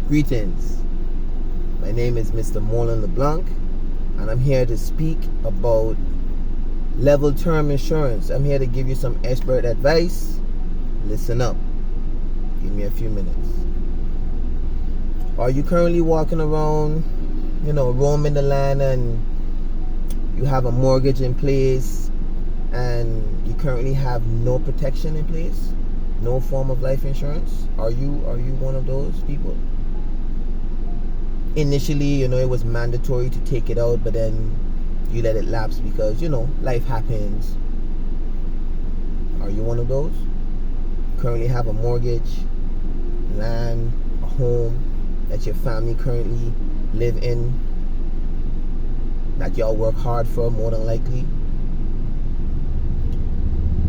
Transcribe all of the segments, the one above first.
Greetings. My name is Mr. Molin LeBlanc, and I'm here to speak about level term insurance. I'm here to give you some expert advice. Listen up. Give me a few minutes. Are you currently walking around, roaming the land, and you have a mortgage in place and you currently have no protection in place? No form of life insurance? Are you one of those people? Initially, it was mandatory to take it out, but then you let it lapse because, life happens. Are you one of those? Currently have a mortgage, land, a home that your family currently live in, that y'all work hard for, more than likely.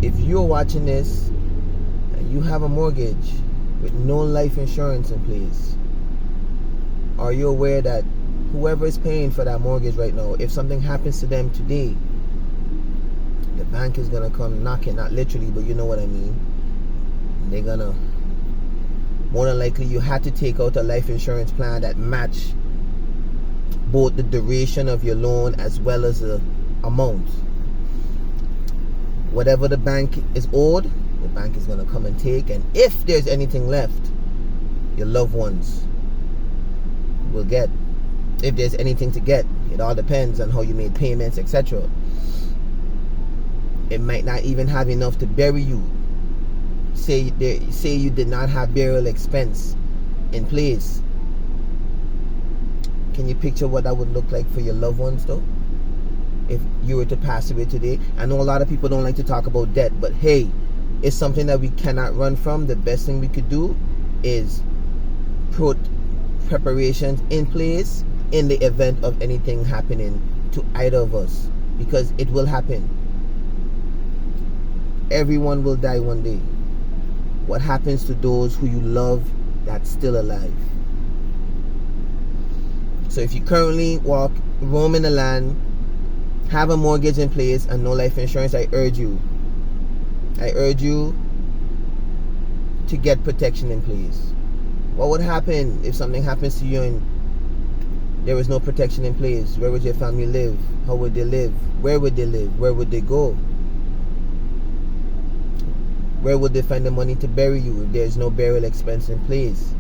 If you're watching this and you have a mortgage with no life insurance in place, are you aware that whoever is paying for that mortgage right now, if something happens to them today, the bank is gonna come knocking, not literally, but you know what I mean. They're gonna, more than likely, you had to take out a life insurance plan that match both the duration of your loan as well as the amount. Whatever the bank is owed, the bank is gonna come and take, and if there's anything left, your loved ones will get. If there's anything to get, it all depends on how you made payments, etc. It might not even have enough to bury you. Say you did not have burial expense in place. Can you picture what that would look like for your loved ones though? If you were to pass away today. I know a lot of people don't like to talk about debt, but hey, it's something that we cannot run from. The best thing we could do is put preparations in place in the event of anything happening to either of us, because it will happen. Everyone will die one day. What happens to those who you love that's still alive? So if you currently roam in the land, have a mortgage in place and no life insurance, I urge you to get protection in place. What would happen if something happens to you and there was no protection in place? Where would your family live? How would they live? Where would they live? Where would they go? Where would they find the money to bury you if there's no burial expense in place?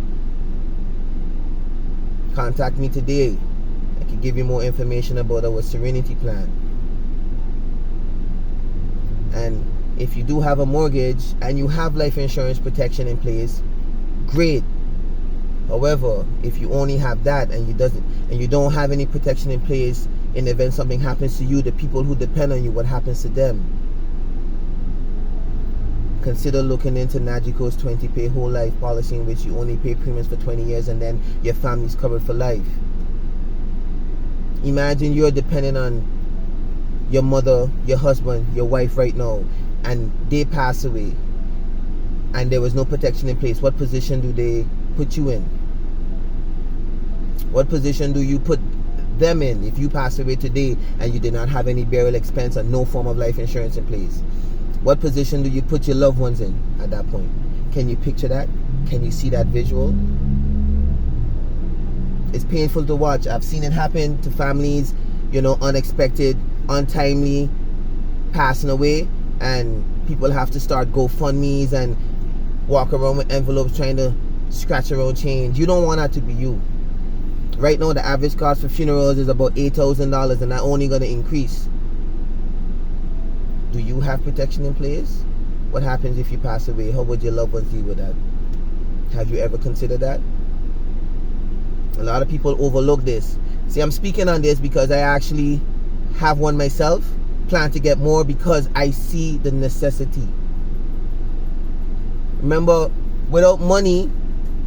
Contact me today. I can give you more information about our Serenity plan. And if you do have a mortgage and you have life insurance protection in place, great. However, if you only have that and you don't have any protection in place in the event something happens to you, the people who depend on you, what happens to them? Consider looking into Nagico's 20-pay whole life policy, in which you only pay premiums for 20 years and then your family's covered for life. Imagine you're dependent on your mother, your husband, your wife right now, and they pass away and there was no protection in place. What position do they put you in? What position do you put them in if you pass away today and you did not have any burial expense and no form of life insurance in place? What position do you put your loved ones in at that point? Can you picture that? Can you see that visual? It's painful to watch. I've seen it happen to families, unexpected, untimely passing away, and people have to start GoFundMes and walk around with envelopes trying to scratch around change. You don't want that to be you. Right now, the average cost for funerals is about $8,000, and that's only going to increase. Do you have protection in place? What happens if you pass away? How would your loved ones deal with that? Have you ever considered that? A lot of people overlook this. See, I'm speaking on this because I actually have one myself, plan to get more because I see the necessity. Remember, without money,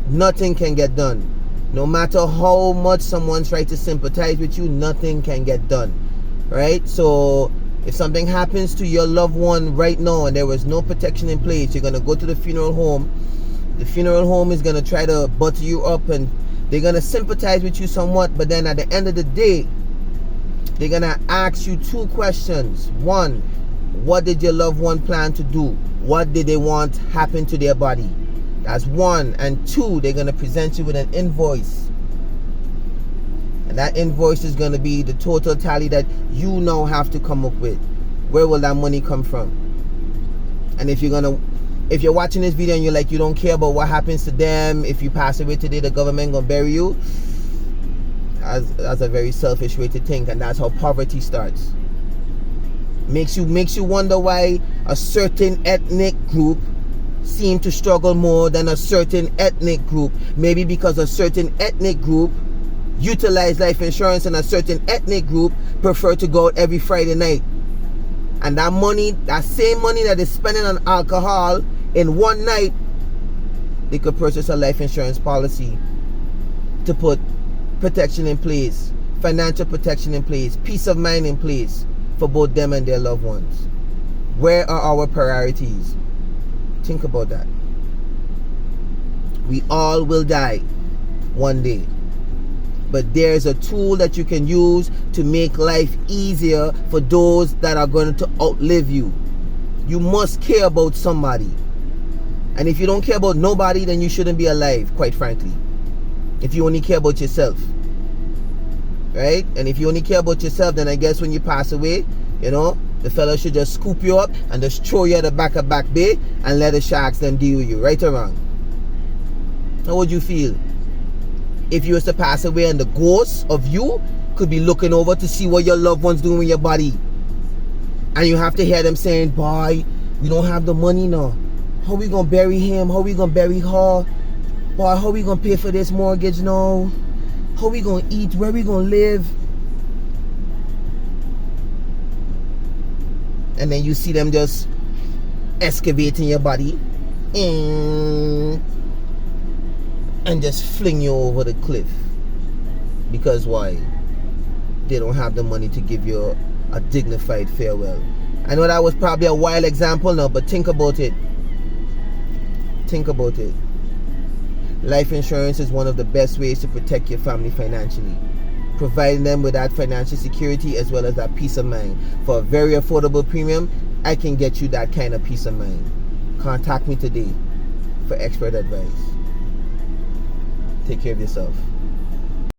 nothing can get done. No matter how much someone tries to sympathize with you, nothing can get done. Right? So if something happens to your loved one right now and there was no protection in place, you're going to go to the funeral home. The funeral home is going to try to butter you up and they're going to sympathize with you somewhat, but then at the end of the day, they're going to ask you two questions. One, what did your loved one plan to do? What did they want happen to their body? That's one. And two, they're going to present you with an invoice. And that invoice is going to be the total tally that you now have to come up with. Where will that money come from? And if you're watching this video and you're like, you don't care about what happens to them, if you pass away today, the government gonna bury you, that's a very selfish way to think, and that's how poverty starts. Makes you wonder why a certain ethnic group seem to struggle more than a certain ethnic group. Maybe because a certain ethnic group utilize life insurance and a certain ethnic group prefer to go out every Friday night. And that money, that same money that is spending on alcohol in one night, they could purchase a life insurance policy to put protection in place, financial protection in place, peace of mind in place for both them and their loved ones. Where are our priorities? Think about that. We all will die one day. But there's a tool that you can use to make life easier for those that are going to outlive you. You must care about somebody. And if you don't care about nobody, then you shouldn't be alive, quite frankly. If you only care about yourself. Right? And if you only care about yourself, then I guess when you pass away, the fella should just scoop you up and just throw you at the back of Back Bay and let the sharks then deal with you. Right or wrong? How would you feel if you was to pass away and the ghosts of you could be looking over to see what your loved ones doing with your body, and you have to hear them saying, boy, we don't have the money now, how we gonna bury him, how we gonna bury her, boy, how we gonna pay for this mortgage now, how we gonna eat, where we gonna live? And then you see them just excavating your body and just fling you over the cliff. Because why? They don't have the money to give you a dignified farewell. I know that was probably a wild example now, but think about it. Think about it. Life insurance is one of the best ways to protect your family financially, providing them with that financial security as well as that peace of mind. For a very affordable premium, I can get you that kind of peace of mind. Contact me today for expert advice. Take care of yourself.